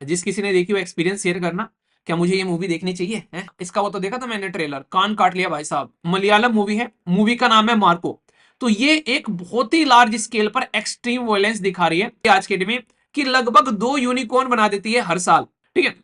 जिस किसी ने देखी वो एक्सपीरियंस शेयर करना, क्या मुझे ये मूवी देखनी चाहिए है? इसका वो तो देखा था मैंने ट्रेलर, कान काट लिया भाई साहब। मलयालम मूवी है, मूवी का नाम है मार्को। तो ये एक बहुत ही लार्ज स्केल पर एक्सट्रीम वायलेंस दिखा रही है आज के डेट में, कि लगभग 2 यूनिकॉर्न बना देती है हर साल। ठीक है,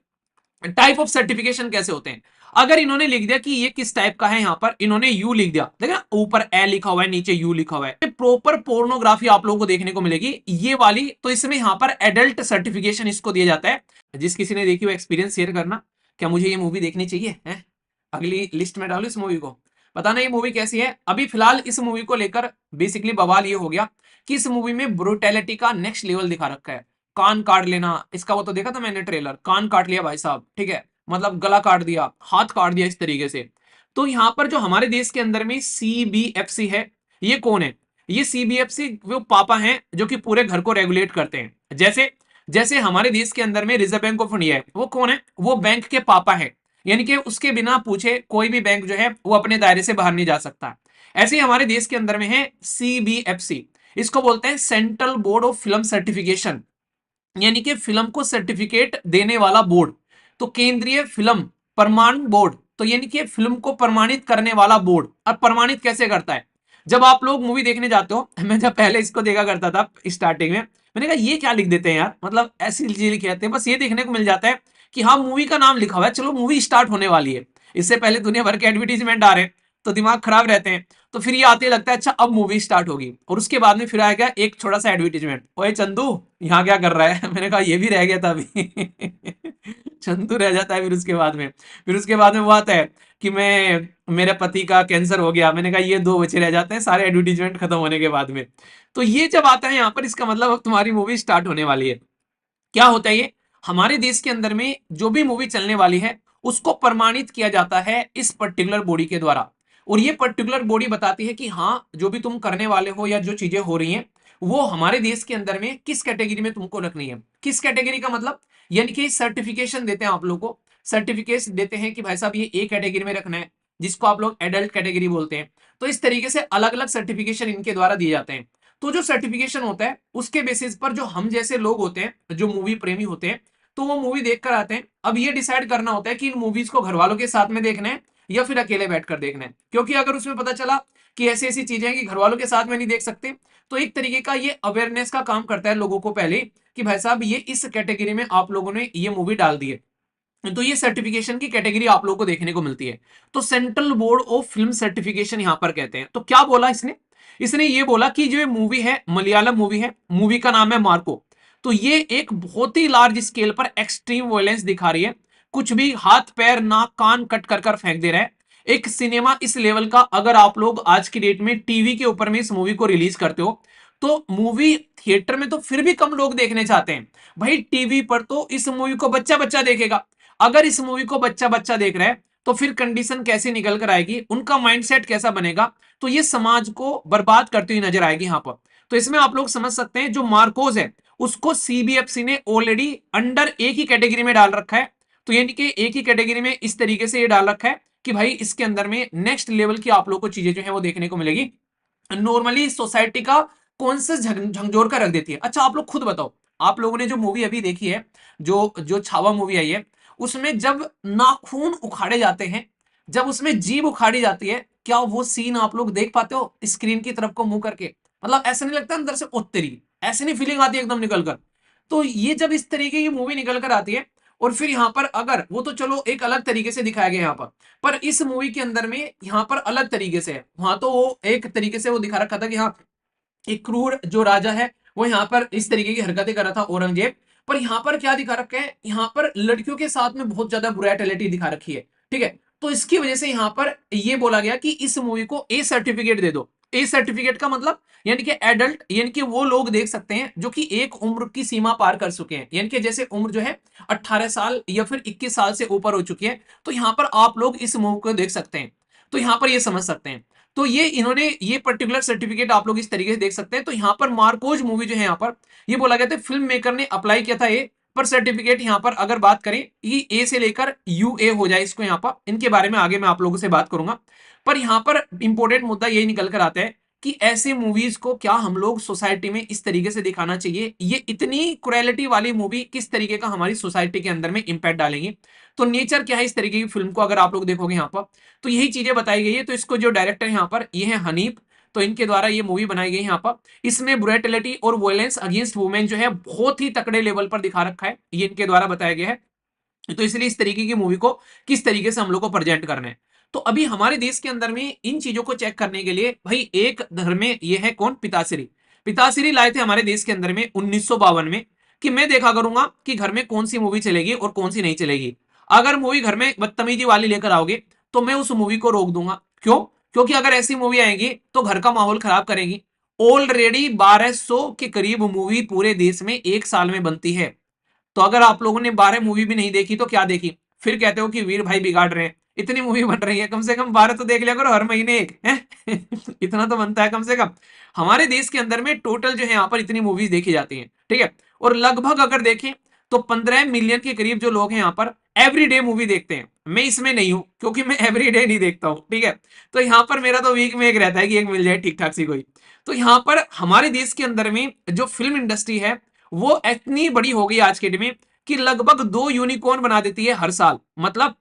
टाइप ऑफ सर्टिफिकेशन कैसे होते हैं, अगर इन्होंने लिख दिया कि ये किस टाइप का है, यहां पर इन्होंने यू लिख दिया, देखा ऊपर ए लिखा हुआ है, नीचे यू लिखा हुआ है, प्रॉपर पोर्नोग्राफी आप लोगों को देखने को मिलेगी ये वाली। तो इसमें यहां पर एडल्ट सर्टिफिकेशन इसको दिया जाता है। जिस किसी ने देखी वो एक्सपीरियंस शेयर करना, क्या मुझे ये मूवी देखनी चाहिए है? अगली लिस्ट में डालो इस मूवी को, बताना ये मूवी कैसी है। अभी फिलहाल इस मूवी को लेकर बेसिकली बवाल ये हो गया कि इस मूवी में ब्रुटैलिटी का नेक्स्ट लेवल दिखा रखा है। कान काट लेना, इसका वो तो देखा था मैंने ट्रेलर, कान काट लिया भाई साहब। ठीक है, मतलब गला काट दिया, हाथ काट दिया, इस तरीके से। तो यहां पर जो हमारे देश के अंदर में सीबीएफसी है, ये कौन है? ये सीबीएफसी वो पापा हैं जो कि पूरे घर को रेगुलेट करते हैं। जैसे जैसे हमारे देश के अंदर में रिजर्व बैंक ऑफ इंडिया है, वो कौन है? वो बैंक के पापा है, यानी कि उसके बिना पूछे कोई भी बैंक जो है वो अपने दायरे से बाहर नहीं जा सकता। ऐसे ही हमारे देश के अंदर में है सीबीएफसी, इसको बोलते हैं central board of film certification, यानी कि फिल्म को सर्टिफिकेट देने वाला बोर्ड। तो केंद्रीय फिल्म प्रमाण बोर्ड, तो यानी कि फिल्म को प्रमाणित करने वाला बोर्ड। अब प्रमाणित कैसे करता है? जब आप लोग मूवी देखने जाते हो, मैं जब पहले इसको देखा करता था स्टार्टिंग में, मैंने कहा ये क्या लिख देते हैं यार, मतलब ऐसी चीज लिखी जाती है। बस ये देखने को मिल जाता है कि हाँ मूवी का नाम लिखा हुआ है, चलो मूवी स्टार्ट होने वाली है। इससे पहले दुनिया भर के एडवर्टीजमेंट आ रहे हैं, तो दिमाग खराब रहते हैं। तो फिर ये आते लगता है अच्छा अब मूवी स्टार्ट होगी, और उसके बाद में फिर आएगा एक छोटा सा एडवर्टीजमेंट, ओए चंदू यहाँ क्या कर रहा है? मैंने कहा ये भी रह गया था अभी। चंदू रह जाता है। फिर उसके बाद में वो आता है कि मैं मेरे पति का कैंसर हो गया। मैंने कहा ये दो बचे रह जाते हैं सारे एडवर्टीजमेंट खत्म होने के बाद में। तो ये जब आता है यहाँ पर, इसका मतलब अब तुम्हारी मूवी स्टार्ट होने वाली है। क्या होता है ये? हमारे देश के अंदर में जो भी मूवी चलने वाली है उसको प्रमाणित किया जाता है इस पर्टिकुलर बॉडी के द्वारा। और ये पर्टिकुलर बॉडी बताती है कि हाँ जो भी तुम करने वाले हो या जो चीजें हो रही हैं वो हमारे देश के अंदर में किस कैटेगरी में तुमको रखनी है। किस कैटेगरी का मतलब, यानी कि सर्टिफिकेशन देते हैं आप लोग को, सर्टिफिकेट देते हैं कि भाई साहब ये ए कैटेगरी में रखना है, जिसको आप लोग एडल्ट कैटेगरी बोलते हैं। तो इस तरीके से अलग अलग सर्टिफिकेशन इनके द्वारा दिए जाते हैं। तो जो सर्टिफिकेशन होता है उसके बेसिस पर जो हम जैसे लोग होते हैं, जो मूवी प्रेमी होते हैं, तो वो मूवी देख कर आते हैं। अब ये डिसाइड करना होता है कि इन मूवीज को घर वालों के साथ में देखना है या फिर अकेले बैठकर देखना है। क्योंकि अगर उसमें पता चला कि ऐसी ऐसी चीजें हैं कि घर वालों के साथ में नहीं देख सकते, तो एक तरीके का ये अवेयरनेस का काम करता है लोगों को पहले, कि भाई साहब ये इस कैटेगरी में आप लोगों ने ये मूवी डाल दी है। तो ये सर्टिफिकेशन की कैटेगरी आप लोगों को देखने को मिलती है। तो central board of film certification यहां पर कहते हैं। तो क्या बोला इसने? इसने ये बोला कि जो मूवी है, मलयालम मूवी है, मूवी का नाम है मार्को। तो ये एक बहुत ही लार्ज स्केल पर एक्सट्रीम वायलेंस दिखा रही है। कुछ भी हाथ पैर नाक कान कट कर कर फेंक दे रहा है। एक सिनेमा इस लेवल का अगर आप लोग आज की डेट में टीवी के ऊपर में इस मूवी को रिलीज करते हो, तो मूवी थिएटर में तो फिर भी कम लोग देखने चाहते हैं। भाई टीवी पर तो इस मूवी को बच्चा बच्चा देखेगा। अगर इस मूवी को बच्चा बच्चा देख रहा है तो फिर कंडीशन कैसे निकल कर आएगी, उनका माइंडसेट कैसा बनेगा? तो ये समाज को बर्बाद करती हुई नजर आएगी यहां पर। तो इसमें आप लोग समझ सकते हैं जो मार्कोज है उसको सीबीएफसी ने ऑलरेडी अंडर एक ही कैटेगरी में डाल रखा है। तो यानी कि एक ही कैटेगरी में इस तरीके से ये डाल रखा है कि भाई इसके अंदर में नेक्स्ट लेवल की आप लोग को चीजें जो है वो देखने को मिलेगी। नॉर्मली सोसाइटी का कॉन्सियस झंझोर कर रख देती है। अच्छा आप लोग खुद बताओ, आप लोगों ने जो मूवी अभी देखी है, जो जो छावा मूवी आई है, उसमें जब नाखून उखाड़े जाते हैं, जब उसमें जीभ उखाड़ी जाती है, क्या वो सीन आप लोग देख पाते हो स्क्रीन की तरफ को मुंह करके? मतलब ऐसा नहीं लगता अंदर से उत्तरी, ऐसे नहीं फीलिंग आती एकदम निकल कर? तो ये जब इस तरीके की मूवी निकल कर आती है, और फिर यहाँ पर अगर वो तो चलो एक अलग तरीके से दिखाया गया यहाँ पर इस मूवी के अंदर में यहाँ पर अलग तरीके से है। वहां तो वो एक तरीके से वो दिखा रखा था कि हाँ एक क्रूर जो राजा है वो यहाँ पर इस तरीके की हरकतें कर रहा था, औरंगजेब। पर यहाँ पर क्या दिखा रखा है, यहाँ पर लड़कियों के साथ में बहुत ज्यादा ब्रुटैलिटी दिखा रखी है। ठीक है, तो इसकी वजह से यहाँ पर ये बोला गया कि इस मूवी को ए सर्टिफिकेट दे दो। ए सर्टिफिकेट का मतलब यानी कि एडल्ट, यानी कि वो लोग देख सकते हैं जो कि एक उम्र की सीमा पार कर चुके हैं, यानी कि जैसे उम्र जो है 18 साल या फिर 21 साल से ऊपर हो चुकी है, तो यहाँ पर आप लोग इस मूवी को देख सकते हैं। तो यहाँ पर ये समझ सकते हैं। तो ये इन्होंने ये पर्टिकुलर सर्टिफिकेट आप लोग इस तरीके से देख सकते हैं। तो यहाँ पर मार्कोज मूवी जो है यहाँ पर ये बोला गया था, फिल्म मेकर ने अप्लाई किया था ए पर सर्टिफिकेट। यहाँ पर अगर बात करें ये ए से लेकर यूए हो जाए इसको, यहाँ पर इनके बारे में आगे मैं आप लोगों से बात करूंगा। पर यहाँ पर इंपॉर्टेंट मुद्दा यही निकल कर आता है कि ऐसे मूवीज को क्या हम लोग सोसाइटी में इस तरीके से दिखाना चाहिए, ये इतनी क्रुएलिटी वाली मूवी किस तरीके का हमारी सोसाइटी के अंदर में इंपैक्ट डालेंगे। तो नेचर क्या है इस तरीके की फिल्म को अगर आप लोग देखोगे यहाँ पर, तो यही चीजें बताई गई है। तो इसको जो डायरेक्टर है यहाँ पर ये है हनीफ, तो इनके द्वारा ये मूवी बनाई गई यहाँ पर। इसमें ब्रुटैलिटी और वायलेंस अगेंस्ट वुमेन जो है बहुत ही तकड़े लेवल पर दिखा रखा है, ये इनके द्वारा बताया गया है। तो इसलिए इस तरीके की मूवी को किस तरीके से हम लोग को प्रेजेंट करना है। तो अभी हमारे देश के अंदर में इन चीजों को चेक करने के लिए भाई एक धर्म में ये है कौन, पिताश्री। पिताश्री लाए थे हमारे देश के अंदर में 1952 में, कि मैं देखा करूंगा कि घर में कौन सी मूवी चलेगी और कौन सी नहीं चलेगी। अगर मूवी घर में बदतमीजी वाली लेकर आओगे तो मैं उस मूवी को रोक दूंगा। क्यों? क्योंकि अगर ऐसी मूवी आएगी तो घर का माहौल खराब करेगी। ऑलरेडी 1200 के करीब मूवी पूरे देश में एक साल में बनती है। तो अगर आप लोगों ने 12 मूवी भी नहीं देखी तो क्या देखी, फिर कहते हो कि वीर भाई बिगाड़ रहे हैं। इतनी मूवी बन रही है, कम से कम 12 तो देख लिया करो हर महीने एक है। इतना तो बनता है कम से कम। हमारे देश के अंदर में टोटल जो है यहाँ पर इतनी मूवीज देखी जाती हैं, ठीक है। और लगभग अगर देखें तो 15 मिलियन के करीब जो लोग हैं यहाँ पर एवरीडे मूवी देखते हैं। मैं इसमें नहीं हूं क्योंकि मैं एवरीडे नहीं देखता हूं, ठीक है। तो यहाँ पर मेरा तो वीक में एक रहता है कि एक मिल जाए ठीक ठाक सी कोई। तो यहाँ पर हमारे देश के अंदर में जो फिल्म इंडस्ट्री है वो इतनी बड़ी हो गई आज के डेट में कि लगभग 2 यूनिकॉर्न बना देती है हर साल। मतलब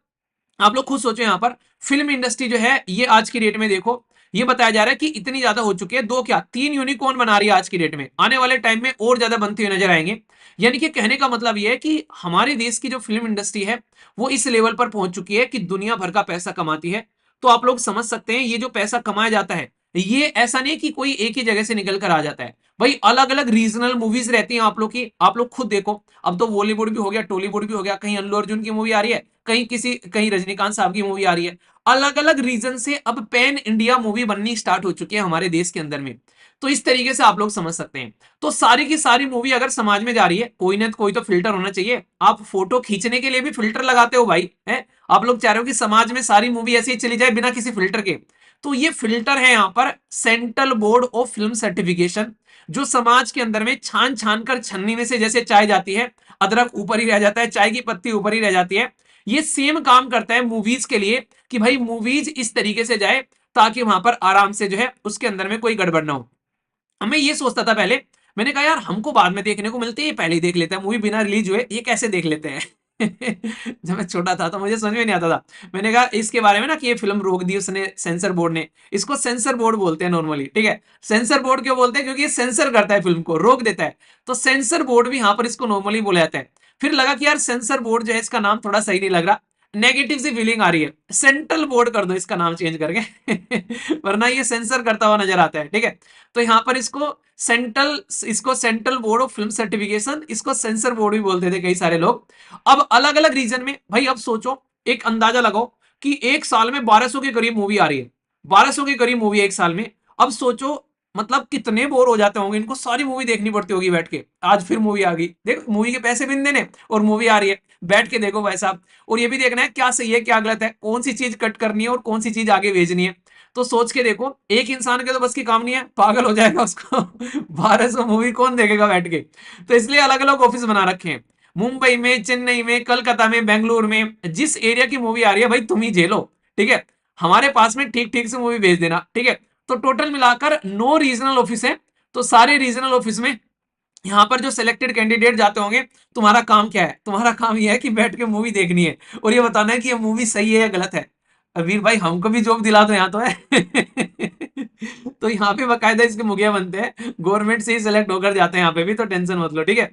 आप लोग खुद सोचो, यहाँ पर फिल्म इंडस्ट्री जो है ये आज की डेट में देखो, ये बताया जा रहा है कि इतनी ज्यादा हो चुकी है, 2 क्या 3 यूनिकॉर्न बना रही है आज की डेट में। आने वाले टाइम में और ज्यादा बनती हुई नजर आएंगे। यानी कि कहने का मतलब ये है कि हमारे देश की जो फिल्म इंडस्ट्री है वो इस लेवल पर पहुंच चुकी है कि दुनिया भर का पैसा कमाती है। तो आप लोग समझ सकते हैं ये जो पैसा कमाया जाता है ये ऐसा नहीं कि कोई एक ही जगह से निकल कर आ जाता है। भाई अलग अलग रीजनल मूवीज रहती हैं आप लोग की, आप लोग खुद देखो। अब तो बॉलीवुड भी हो गया, टॉलीवुड भी हो गया, कहीं अल्लू अर्जुन की मूवी आ रही है, कहीं रजनीकांत साहब की मूवी आ रही है। अलग अलग रीजन से अब पैन इंडिया मूवी बननी स्टार्ट हो चुकी है हमारे देश के अंदर में। तो इस तरीके से आप लोग समझ सकते हैं। तो सारी की सारी मूवी अगर समाज में जा रही है, कोई ना कोई तो फिल्टर होना चाहिए। आप फोटो खींचने के लिए भी फिल्टर लगाते हो भाई, है। आप लोग चाह रहे हो कि समाज में सारी मूवी ऐसी ही चली जाए बिना किसी फिल्टर के। तो ये फिल्टर है यहाँ पर central board of film certification, जो समाज के अंदर में छान छान कर छन्नी में से जैसे चाय जाती है, अदरक ऊपर ही रह जाता है, चाय की पत्ती ऊपर ही रह जाती है, ये सेम काम करता है मूवीज के लिए कि भाई मूवीज इस तरीके से जाए ताकि वहां पर आराम से जो है उसके अंदर में कोई गड़बड़ ना हो। मैं ये सोचता था पहले, मैंने कहा यार हमको बाद में देखने को मिलती है, ये पहले ही देख लेते हैं मूवी बिना रिलीज हुए, ये कैसे देख लेते हैं। जब मैं छोटा था तो मुझे समझ में नहीं आता था। मैंने कहा इसके बारे में ना कि ये फिल्म रोक दी उसने सेंसर बोर्ड ने, इसको सेंसर बोर्ड बोलते हैं नॉर्मली, ठीक है। सेंसर बोर्ड क्यों बोलते हैं? क्योंकि ये सेंसर करता है, फिल्म को रोक देता है। तो सेंसर बोर्ड भी यहाँ पर इसको नॉर्मली बोला जाता है। फिर लगा कि यार सेंसर बोर्ड जो है इसका नाम थोड़ा सही नहीं लग रहा, नेगेटिव सी फीलिंग आ रही है, सेंट्रल बोर्ड कर दो इसका नाम चेंज करके। वरना ये सेंसर करता हुआ नजर आता है, ठीक है। तो यहाँ पर इसको central board of film certification, इसको सेंसर बोर्ड भी बोलते थे कई सारे लोग। अब अलग अलग रीजन में भाई, अब सोचो एक अंदाजा लगाओ कि एक साल में 1200 के करीब मूवी आ रही है, 1200 के करीब मूवी एक साल में। अब सोचो मतलब कितने बोर हो जाते होंगे, इनको सारी मूवी देखनी पड़ती होगी बैठ के। आज फिर मूवी आ गई, देख मूवी के पैसे भी नहीं देने और मूवी आ रही है, बैठ के देखो भाई साहब। और ये भी देखना है क्या सही है क्या गलत है, कौन सी चीज कट करनी है और कौन सी चीज आगे भेजनी है। तो सोच के देखो, एक इंसान के तो बस की काम नहीं है, पागल हो जाएगा उसको। 1200 मूवी कौन देखेगा बैठ के। तो इसलिए अलग अलग ऑफिस बना रखे हैं, मुंबई में, चेन्नई में, कलकत्ता में, बेंगलुरु में, जिस एरिया की मूवी आ रही है भाई तुम ही झेलो, ठीक है। हमारे पास में ठीक ठीक से मूवी भेज देना, ठीक है। तो टोटल मिलाकर 9 रीजनल ऑफिस है। तो सारे रीजनल ऑफिस में यहाँ पर जो सिलेक्टेड कैंडिडेट जाते होंगे, तुम्हारा काम क्या है? तुम्हारा काम यह है कि बैठ के मूवी देखनी है और ये बताना है कि ये मूवी सही है या गलत है। वीर भाई हमको भी जॉब दिला दो यहाँ तो है। तो यहाँ पे बकायदा इसके मुखिया बनते हैं, गवर्नमेंट से ही सिलेक्ट होकर जाते हैं यहाँ पे भी, तो टेंशन मत लो, ठीक है।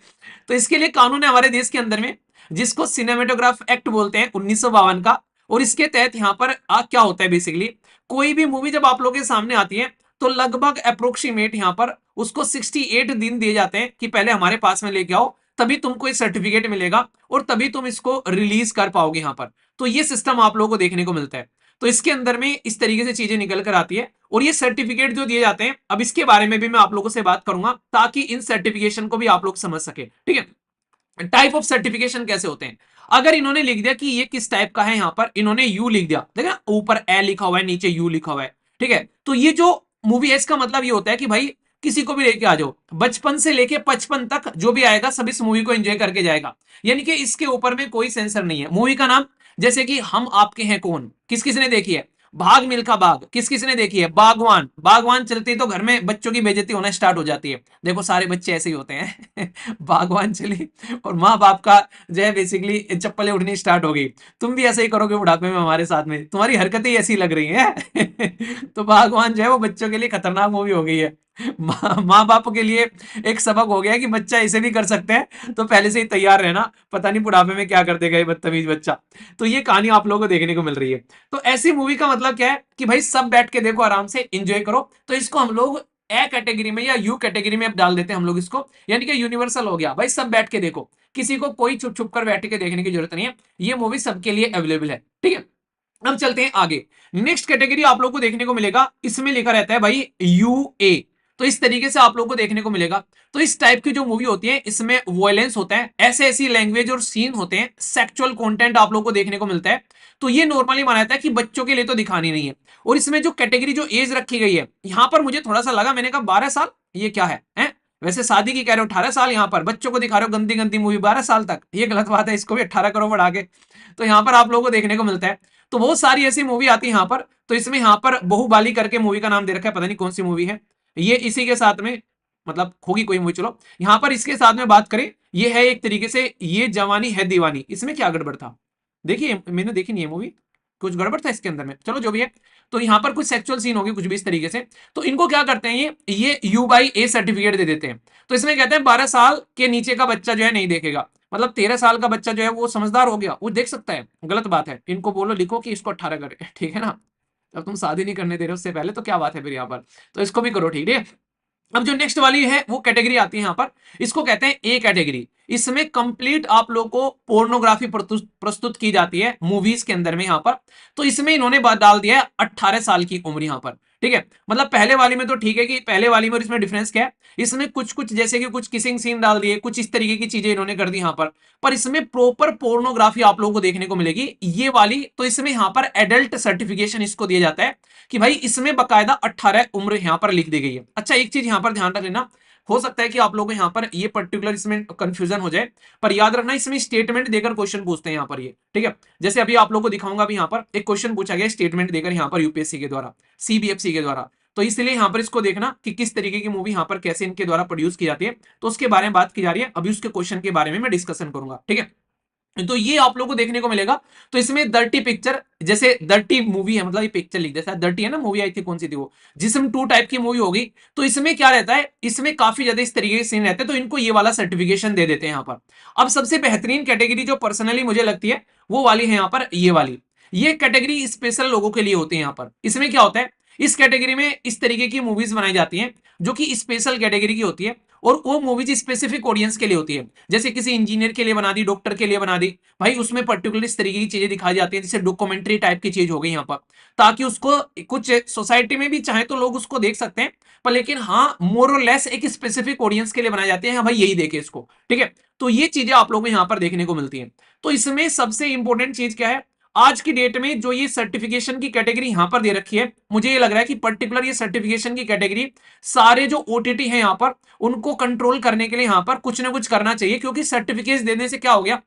तो इसके लिए कानून है हमारे देश के अंदर में, जिसको सिनेमेटोग्राफ एक्ट बोलते हैं 1952 का। और इसके तहत यहाँ पर क्या होता है बेसिकली, कोई भी मूवी जब आप लोगों के सामने आती है तो लगभग अप्रोक्सीमेट यहाँ पर उसको 68 दिन दिए जाते हैं कि पहले हमारे पास में लेके आओ, तभी तुमको एक सर्टिफिकेट मिलेगा और तभी तुम इसको रिलीज कर पाओगे यहाँ पर। तो ये सिस्टम आप लोगों को देखने को मिलता है। तो इसके अंदर में इस तरीके से चीजें निकल कर आती है और ये सर्टिफिकेट जो दिए जाते हैं, अब इसके बारे में भी मैं आप लोगों से बात करूंगा ताकि इन सर्टिफिकेशन को भी आप लोग समझ सके, ठीक है। टाइप ऑफ सर्टिफिकेशन कैसे होते हैं, अगर इन्होंने लिख दिया कि ये किस टाइप का है, यहाँ पर इन्होंने यू लिख दिया, देखा ऊपर ए लिखा हुआ है नीचे यू लिखा हुआ है, ठीक है। तो ये जो मूवी है इसका मतलब ये होता है कि भाई किसी को भी लेके आ जाओ, बचपन से लेके 55 तक जो भी आएगा सब इस मूवी को एंजॉय करके जाएगा। यानी कि इसके ऊपर में कोई सेंसर नहीं है। मूवी का नाम जैसे कि हम आपके हैं कौन, किस किस ने देखी है, भाग मिल्खा भाग किस किसने देखी है? बागवान, बागवान चलती है तो घर में बच्चों की बेइज्जती होना स्टार्ट हो जाती है। देखो सारे बच्चे ऐसे ही होते हैं बागवान चली और माँ बाप का जो है बेसिकली चप्पलें उठनी स्टार्ट हो गई। तुम भी ऐसे ही करोगे बुढ़ापे में हमारे साथ में, तुम्हारी हरकतें ऐसी लग रही हैं तो बागवान जो है वो बच्चों के लिए खतरनाक मूवी हो गई है। माँ बाप के लिए एक सबक हो गया कि बच्चा ऐसे भी कर सकते हैं, तो पहले से ही तैयार रहना, पता नहीं बुढ़ापे में क्या कर देगा ये बदतमीज बच्चा। तो ये कहानी आप लोगों को देखने को मिल रही है। तो ऐसी मूवी का मतलब क्या है कि भाई सब बैठ के देखो, आराम से एंजॉय करो। तो इसको हम लोग ए कैटेगरी में या यू कैटेगरी में अब डाल देते हैं हम लोग इसको, यानी कि यूनिवर्सल हो गया भाई, सब बैठ के देखो, किसी को कोई छुप छुप कर बैठ के देखने की जरूरत नहीं है, ये मूवी सबके लिए अवेलेबल है, ठीक है। अब चलते हैं आगे। नेक्स्ट कैटेगरी आप लोग को देखने को मिलेगा, इसमें लिखा रहता है भाई यूए। तो इस तरीके से आप लोग को देखने को मिलेगा। तो इस टाइप की जो मूवी होती है इसमें वॉयलेंस होता है, ऐसे ऐसी लैंग्वेज और सीन होते हैं, सेक्सुअल कंटेंट आप लोग को देखने को मिलता है। तो ये नॉर्मली माना जाता है कि बच्चों के लिए तो दिखानी नहीं है। और इसमें जो कैटेगरी जो एज रखी गई है, यहां पर मुझे थोड़ा सा लगा, मैंने कहा 12 साल ये क्या है? वैसे शादी की कह रहे हो 18 साल, यहां पर बच्चों को दिखा रहे हो गंदी गंदी मूवी 12 साल तक, ये गलत बात है, इसको भी 18 करो बढ़ा के। तो यहां पर आप लोगों को देखने को मिलता है। तो बहुत सारी ऐसी मूवी आती है यहाँ पर। तो इसमें यहाँ पर बहुबाली करके मूवी का नाम दे रखा है, पता नहीं कौन सी मूवी है ये। इसी के साथ में मतलब होगी कोई मूवी, चलो यहाँ पर इसके साथ में बात करें, ये है एक तरीके से ये जवानी है दीवानी। इसमें क्या गड़बड़ था? देखिए मैंने देखी नहीं है मूवी, कुछ गड़बड़ था इसके अंदर में, चलो जो भी है। तो यहाँ पर कुछ सेक्सुअल सीन होगी कुछ भी इस तरीके से। तो इनको क्या करते हैं, ये U/A सर्टिफिकेट दे देते हैं। तो इसमें कहते हैं 12 साल के नीचे का बच्चा जो है नहीं देखेगा, मतलब 13 साल का बच्चा जो है वो समझदार हो गया, वो देख सकता है, गलत बात है। इनको बोलो लिखो कि इसको 18 करे, ठीक है ना। अब तुम शादी नहीं करने दे रहे उससे पहले तो क्या बात है फिर यहाँ पर, तो इसको भी करो, ठीक है। अब जो नेक्स्ट वाली है वो कैटेगरी आती है यहाँ पर, इसको कहते हैं ए कैटेगरी। इसमें कंप्लीट आप लोग को पोर्नोग्राफी प्रस्तुत की जाती है मूवीज के अंदर में यहाँ पर। तो इसमें इन्होंने बात डाल दिया है 18 साल की उम्र यहाँ पर, ठीक है। मतलब पहले वाली में तो ठीक है कि पहले वाली में और इसमें डिफरेंस क्या है, इसमें कुछ कुछ जैसे कि कुछ किसिंग सीन डाल दिए, कुछ इस तरीके की चीजें इन्होंने कर दी यहाँ पर इसमें प्रॉपर पोर्नोग्राफी आप लोगों को देखने को मिलेगी ये वाली। तो इसमें यहाँ पर एडल्ट सर्टिफिकेशन इसको दिया जाता है कि भाई इसमें बकायदा 18 उम्र यहां पर लिख दी गई है। अच्छा एक चीज यहां पर ध्यान रख लेना, हो सकता है कि आप लोगों को यहां पर ये पर्टिकुलर इसमें कंफ्यूजन हो जाए, पर याद रखना इसमें स्टेटमेंट देकर क्वेश्चन पूछते हैं यहां पर ये, ठीक है। जैसे अभी आप लोगों को दिखाऊंगा, अभी यहां पर एक क्वेश्चन पूछा गया स्टेटमेंट देकर यहां पर यूपीएससी के द्वारा, सीबीएफसी के द्वारा। तो इसलिए यहां पर इसको देखना कि किस तरीके की मूवी यहां पर कैसे इनके द्वारा प्रोड्यूस की जाती है, तो उसके बारे में बात की जा रही है। अभी उसके क्वेश्चन के बारे में मैं डिस्कशन करूंगा, ठीक है। तो ये आप लोगों को देखने को मिलेगा। तो इसमें डर्टी पिक्चर, जैसे डर्टी मूवी है, मतलब ये पिक्चर लिख देता है, डर्टी है ना मूवी आई थी, कौन सी थी वो, जिसम 2 टाइप की मूवी होगी। तो इसमें क्या रहता है, इसमें काफी ज्यादा इस तरीके के सीन रहते हैं, तो इनको ये वाला सर्टिफिकेशन दे देते हैं यहाँ पर। अब सबसे बेहतरीन कैटेगरी जो पर्सनली मुझे लगती है वो वाली है यहाँ पर, ये वाली। ये कैटेगरी स्पेशल लोगों के लिए होती है यहाँ पर। इसमें क्या होता है, इस कैटेगरी में इस तरीके की मूवीज बनाई जाती हैं जो कि स्पेशल कैटेगरी की होती है, और वो मूवीज स्पेसिफिक ऑडियंस के लिए होती है। जैसे किसी इंजीनियर के लिए बना दी, डॉक्टर के लिए बना दी, भाई उसमें पर्टिकुलर इस तरीके की चीजें दिखाई जाती हैं, जैसे डॉक्यूमेंट्री टाइप की चीज हो गई यहाँ पर, ताकि उसको कुछ सोसाइटी में भी चाहे तो लोग उसको देख सकते हैं, पर लेकिन हाँ मोर और लेस एक स्पेसिफिक ऑडियंस के लिए बनाए जाते हैं, हाँ भाई यही देखे इसको, ठीक है। तो ये चीजें आप लोगों को यहाँ पर देखने को मिलती है। तो इसमें सबसे इंपॉर्टेंट चीज क्या है, आज की डेट में जो ये सर्टिफिकेशन की कैटेगरी यहां पर दे रखी है, मुझे ये लग रहा है कि पर्टिकुलर ये सर्टिफिकेशन की कैटेगरी सारे जो ओटीटी है यहां पर उनको कंट्रोल करने के लिए यहां पर कुछ ना कुछ करना चाहिए, क्योंकि सर्टिफिकेट देने से क्या हो गया,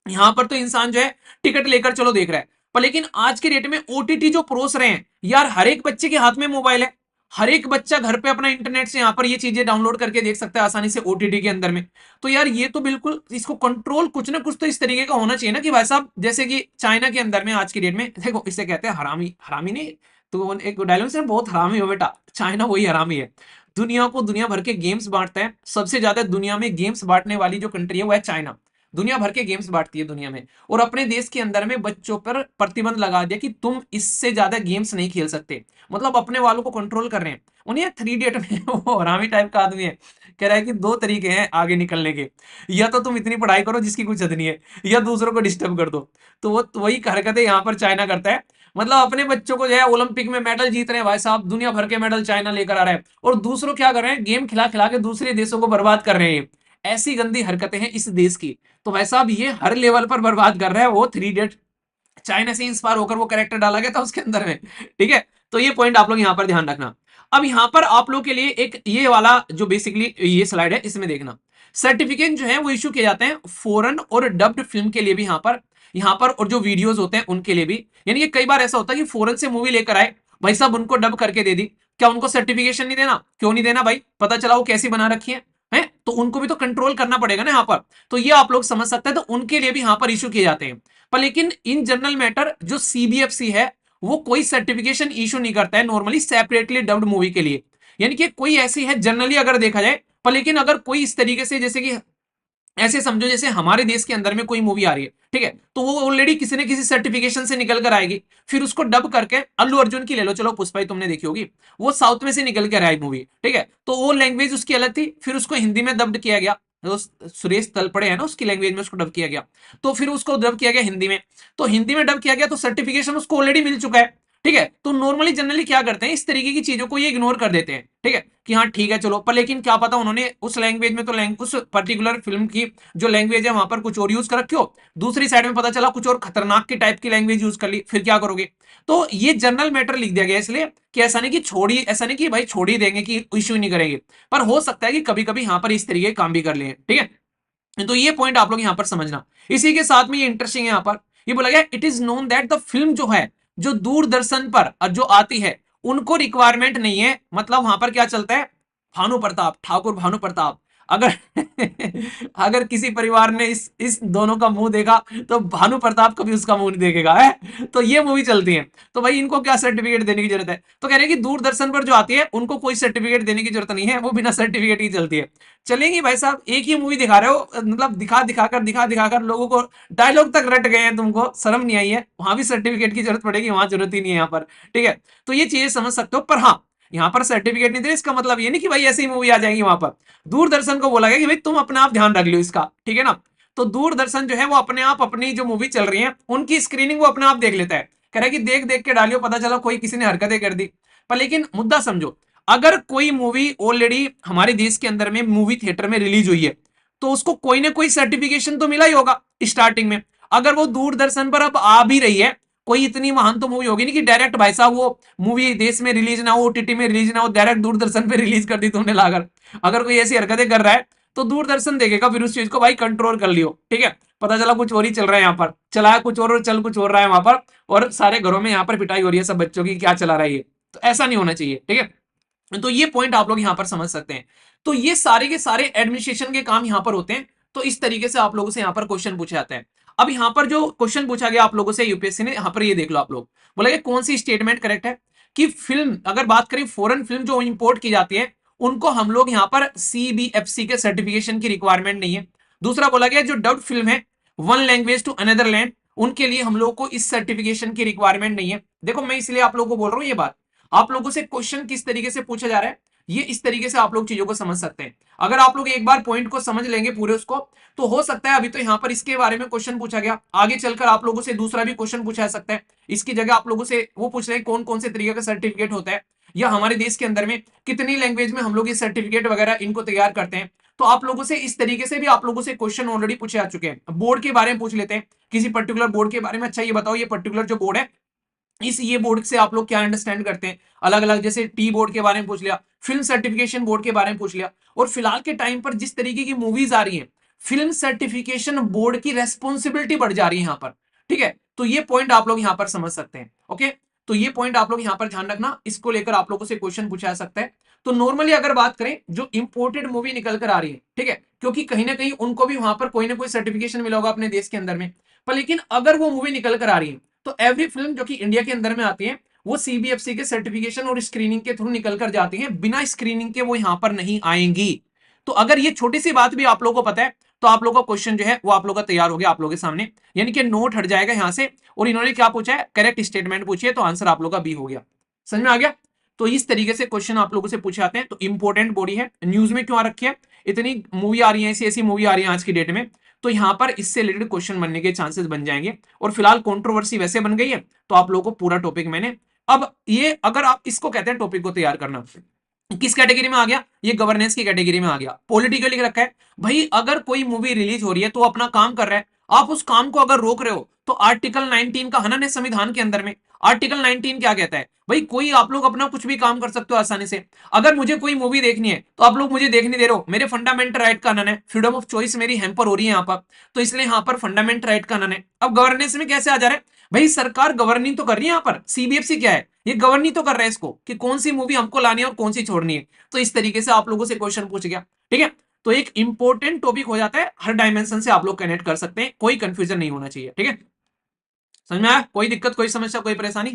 यहां पर तो इंसान जो है टिकट लेकर चलो देख रहा है, पर लेकिन आज के डेट में ओटीटी जो परोस रहे हैं यार, हर एक बच्चे के हाथ में मोबाइल है, हर एक बच्चा घर पे अपना इंटरनेट से यहां पर ये चीजें डाउनलोड करके देख सकता है आसानी से ओटीटी के अंदर में। तो यार ये तो बिल्कुल इसको कंट्रोल कुछ ना कुछ तो इस तरीके का होना चाहिए ना, कि भाई साहब जैसे कि चाइना के अंदर में आज की डेट में देखो, इसे कहते हैं हरामी, हरामी नहीं तो एक डायलॉग से, बहुत हरामी हो बेटा, चाइना वही हरामी है। दुनिया को दुनिया भर के गेम्स बांटता है, सबसे ज्यादा दुनिया में गेम्स बांटने वाली जो कंट्री है वो है चाइना। दुनिया भर के गेम्स बांटती है दुनिया में, और अपने देश के अंदर में बच्चों पर प्रतिबंध लगा दिया कि तुम इससे ज्यादा गेम्स नहीं खेल सकते, मतलब अपने वालों को कंट्रोल कर रहे हैं। उन्हें 3 इडियट में वो हरामी टाइप का आदमी है, कह रहा है कि 2 तरीके हैं आगे निकलने के, या तो तुम इतनी पढ़ाई करो जिसकी कुछ हद नहीं है, या दूसरों को डिस्टर्ब कर दो। तो वो तो वही हरकतें यहाँ पर चाइना करता है, मतलब अपने बच्चों को जो है ओलंपिक में मेडल जीत रहे हैं भाई साहब, दुनिया भर के मेडल चाइना लेकर आ रहा है, और दूसरों क्या कर रहे हैं, गेम खिला खिला के दूसरे देशों को बर्बाद कर रहे हैं। ऐसी गंदी हरकतें हैं इस देश की। तो भाई साहब ये हर लेवल पर बर्बाद कर रहा है, वो 3 इडियट चाइना से इंस्पायर होकर वो कैरेक्टर डाला गया था उसके अंदर में, ठीक है। तो ये पॉइंट आप लोग यहाँ पर ध्यान रखना। अब यहाँ पर आप लोग के लिए एक ये वाला जो बेसिकली ये स्लाइड है, इसमें देखना सर्टिफिकेट जो है वो इश्यू किए जाते हैं फॉरेन और डब्ड फिल्म के लिए भी। यहाँ पर यहाँ पर, और जो वीडियोस होते हैं उनके लिए भी। यानी कि कई बार ऐसा होता है कि फॉरेन से मूवी लेकर आए, भाई साहब उनको डब करके दे दी, क्या उनको सर्टिफिकेशन नहीं देना? क्यों नहीं देना भाई? पता चला वो कैसी बना रखी है, तो उनको भी तो कंट्रोल करना पड़ेगा ना यहाँ पर। तो ये आप लोग समझ सकते हैं, तो उनके लिए भी यहाँ पर इशू किए जाते हैं। पर लेकिन इन जनरल मैटर जो सीबीएफसी है वो कोई सर्टिफिकेशन इशू नहीं करता है नॉर्मली सेपरेटली डब्ड मूवी के लिए। यानी कि कोई ऐसी है जनरली अगर देखा जाए, पर लेकिन अगर कोई इस तरीके से, जैसे कि ऐसे समझो जैसे हमारे देश के अंदर में कोई मूवी आ रही है, ठीक है, तो वो ऑलरेडी किसी न किसी सर्टिफिकेशन से निकल कर आएगी, फिर उसको डब करके, अल्लू अर्जुन की ले लो, चलो पुष्पा तुमने देखी होगी, वो साउथ में से निकल कर आई मूवी, ठीक है, तो वो लैंग्वेज उसकी अलग थी, फिर उसको हिंदी में डब्ड किया गया, तो सुरेश तलपड़े है ना, उसकी लैंग्वेज में उसको डब किया गया, तो फिर उसको डब किया गया हिंदी में, तो हिंदी में डब किया गया, तो सर्टिफिकेशन उसको ऑलरेडी मिल चुका है, ठीक है। तो नॉर्मली जनरली क्या करते हैं, इस तरीके की चीजों को ये इग्नोर कर देते हैं, ठीक है, कि हाँ ठीक है चलो, पर लेकिन क्या पता उन्होंने उस लैंग्वेज में, तो उस पर्टिकुलर फिल्म की जो लैंग्वेज है वहां पर कुछ और यूज कर रखी हो, दूसरी साइड में पता चला कुछ और खतरनाक की टाइप की लैंग्वेज यूज कर ली, फिर क्या करोगे? तो ये जनरल मैटर लिख दिया गया इसलिए कि ऐसा नहीं कि छोड़ी, ऐसा नहीं कि भाई छोड़ ही देंगे, कि इश्यू नहीं करेंगे, पर हो सकता है कि कभी कभी यहाँ पर इस तरीके के काम भी कर लिए, ठीक है। तो ये पॉइंट आप लोग यहाँ पर समझना। इसी के साथ में ये इंटरेस्टिंग है, यहाँ पर ये बोला गया, it is known that the film जो है, जो दूरदर्शन पर जो आती है, उनको रिक्वायरमेंट नहीं है, मतलब वहां पर क्या चलता है, भानु प्रताप, ठाकुर भानु प्रताप, अगर अगर किसी परिवार ने इस दोनों का मुंह देखा, तो भानु प्रताप कभी उसका मुंह नहीं देखेगा, है, तो ये मूवी चलती है, तो भाई इनको क्या सर्टिफिकेट देने की जरूरत है? तो कह रहे हैं कि दूरदर्शन पर जो आती है उनको कोई सर्टिफिकेट देने की जरूरत नहीं है, वो बिना सर्टिफिकेट की चलती है। चलेंगी भाई साहब, एक ही मूवी दिखा रहे हो, मतलब दिखा दिखाकर लोगों को डायलॉग तक रट गए हैं, तुमको शर्म नहीं आई है? वहां भी सर्टिफिकेट की जरूरत पड़ेगी, वहां जरूरत ही नहीं है यहाँ पर, ठीक है। तो ये चीजें समझ सकते हो, पर हाँ, यहाँ पर सर्टिफिकेट नहीं दे, इसका मतलब ये नहीं कि भाई ऐसी मूवी आ जाएगी वहां पर। दूरदर्शन को बोला गया कि भाई तुम अपने आप ध्यान रख लो इसका, ठीक है ना। तो दूरदर्शन जो है वो अपने आप अपनी जो मूवी चल रही है उनकी स्क्रीनिंग वो अपने आप देख लेता है, कह रहा है कि देख देख के डालियो, पता चला कोई किसी ने हरकतें कर दी। पर लेकिन मुद्दा समझो, अगर कोई मूवी ऑलरेडी हमारे देश के अंदर में मूवी थिएटर में रिलीज हुई है, तो उसको कोई ना कोई सर्टिफिकेशन तो मिला ही होगा स्टार्टिंग में। अगर वो दूरदर्शन पर अब आ भी रही है, कोई इतनी महान तो मूवी होगी नहीं कि डायरेक्ट भाई साहब वो मूवी देश में रिलीज ना हो, ओटीटी में रिलीज ना हो, डायरेक्ट दूरदर्शन पे रिलीज कर दी तुमने लाकर। अगर कोई ऐसी हरकतें कर रहा है, तो दूरदर्शन देखेगा फिर उस चीज को, भाई कंट्रोल कर लियो, ठीक है, पता चला कुछ और ही चल रहा है यहाँ पर, चलाया कुछ और चल कुछ और रहा है वहां पर, और सारे घरों में यहाँ पर पिटाई हो रही है सब बच्चों की, क्या चला रहा है ये। तो ऐसा नहीं होना चाहिए, ठीक है। तो ये पॉइंट आप लोग यहाँ पर समझ सकते हैं। तो ये सारे के सारे एडमिनिस्ट्रेशन के काम यहाँ पर होते हैं। तो इस तरीके से आप लोगों से यहाँ पर क्वेश्चन पूछे जाते हैं। अब यहाँ पर जो क्वेश्चन पूछा गया आप लोगों से यूपीएससी ने, यहाँ पर ये देख लो आप लोग, बोला कि कौन सी स्टेटमेंट करेक्ट है, कि फिल्म, अगर बात करें फॉरेन फिल्म जो इंपोर्ट की जाती है, उनको हम लोग यहाँ पर सीबीएफसी के सर्टिफिकेशन की रिक्वायरमेंट नहीं है। दूसरा बोला गया जो डब्ड फिल्म है one language to another land, उनके लिए हम लोग को इस सर्टिफिकेशन की रिक्वायरमेंट नहीं है। देखो मैं इसलिए आप लोगों को बोल रहा हूँ ये बात, आप लोगों से क्वेश्चन किस तरीके से पूछा जा रहा है, ये इस तरीके से आप लोग चीजों को समझ सकते हैं। अगर आप लोग एक बार पॉइंट को समझ लेंगे पूरे उसको, तो हो सकता है, अभी तो यहाँ पर इसके बारे में क्वेश्चन पूछा गया, आगे चलकर आप लोगों से दूसरा भी क्वेश्चन पूछा जा सकता है। इसकी जगह आप लोगों से वो पूछ रहे हैं कौन कौन से तरीके का सर्टिफिकेट होता है, या हमारे देश के अंदर में कितनी लैंग्वेज में हम लोग ये सर्टिफिकेट वगैरह इनको तैयार करते हैं। तो आप लोगों से इस तरीके से भी आप लोगों से क्वेश्चन ऑलरेडी पूछे जा चुके हैं। बोर्ड के बारे में पूछ लेते हैं, किसी पर्टिकुलर बोर्ड के बारे में, अच्छा ये बताओ ये पर्टिकुलर जो बोर्ड है, इस ये बोर्ड से आप लोग क्या अंडरस्टैंड करते हैं, अलग अलग, जैसे टी बोर्ड के बारे में पूछ लिया, फिल्म सर्टिफिकेशन बोर्ड के बारे में पूछ लिया। और फिलहाल के टाइम पर जिस तरीके की मूवीज आ रही हैं, फिल्म सर्टिफिकेशन बोर्ड की रेस्पॉन्सिबिलिटी बढ़ जा रही है यहाँ पर, ठीक है। तो ये पॉइंट आप लोग यहाँ पर समझ सकते हैं, ओके। तो ये पॉइंट आप लोग यहाँ पर ध्यान रखना, इसको लेकर आप लोगों से क्वेश्चन पूछा जा सकता है। तो नॉर्मली अगर बात करें जो इंपोर्टेड मूवी निकल कर आ रही है, ठीक है, क्योंकि कहीं ना कहीं उनको भी वहां पर कोई ना कोई सर्टिफिकेशन मिला होगा अपने देश के अंदर में, पर लेकिन अगर वो मूवी निकल कर आ रही है, तो एवरी फिल्म जो कि इंडिया के अंदर में आती है, वो सीबीएफसी के सर्टिफिकेशन और स्क्रीनिंग के थ्रू निकल कर जाती है, बिना स्क्रीनिंग के वो यहां पर नहीं आएंगी। तो अगर ये छोटी सी बात भी आप लोगों को पता है, तो आप लोगों का क्वेश्चन जो है वो आप लोगों का तैयार हो गया आप लोगों के सामने, यानी कि नोट हट जाएगा यहां से। और इन्होंने क्या पूछा है, करेक्ट स्टेटमेंट पूछी है, तो आंसर आप लोगों का बी हो गया। समझ में आ गया? तो इस तरीके से क्वेश्चन आप लोगों से पूछे जाते हैं। तो इंपॉर्टेंट बॉडी है, न्यूज में क्यों आ रखी है, इतनी मूवी आ रही है, ऐसी ऐसी मूवी आ रही है आज की डेट में, तो यहां पर इससे रिलेटेड क्वेश्चन बनने के चांसेस बन जाएंगे। और फिलहाल कंट्रोवर्सी वैसे बन गई है, तो आप लोगों को पूरा टॉपिक मैंने, अब ये अगर आप इसको कहते हैं टॉपिक को तैयार करना, किस कैटेगरी में आ गया, ये गवर्नेंस की कैटेगरी में आ गया। पॉलिटिकली रखा है भाई, अगर कोई मूवी रिलीज हो रही है तो अपना काम कर रहा है, आप उस काम को अगर रोक रहे हो तो आर्टिकल 19 का हनन है संविधान के अंदर में। आर्टिकल 19 क्या कहता है भाई, कोई आप लोग अपना कुछ भी काम कर सकते हो आसानी से। अगर मुझे कोई मूवी देखनी है तो आप लोग मुझे देखने दे रहे हो, मेरे फंडामेंटल राइट का हनन है, फ्रीडम ऑफ चॉइस मेरी हैम्पर हो रही है यहाँ पर, तो इसलिए यहाँ पर फंडामेंटल राइट का हनन है। अब गवर्नेंस में कैसे आ जा रहा है भाई, सरकार गवर्निंग तो कर रही है, यहाँ पर सीबीएफसी क्या है, ये गवर्निंग तो कर रहा है इसको कि कौन सी मूवी हमको लानी है और कौन सी छोड़नी है। तो इस तरीके से आप लोगों से क्वेश्चन पूछ गया, ठीक है। तो एक इंपॉर्टेंट टॉपिक हो जाता है, हर डायमेंशन से आप लोग कनेक्ट कर सकते हैं, कोई कंफ्यूजन नहीं होना चाहिए, ठीक है। समझ में आया? कोई दिक्कत, कोई समस्या, कोई परेशानी?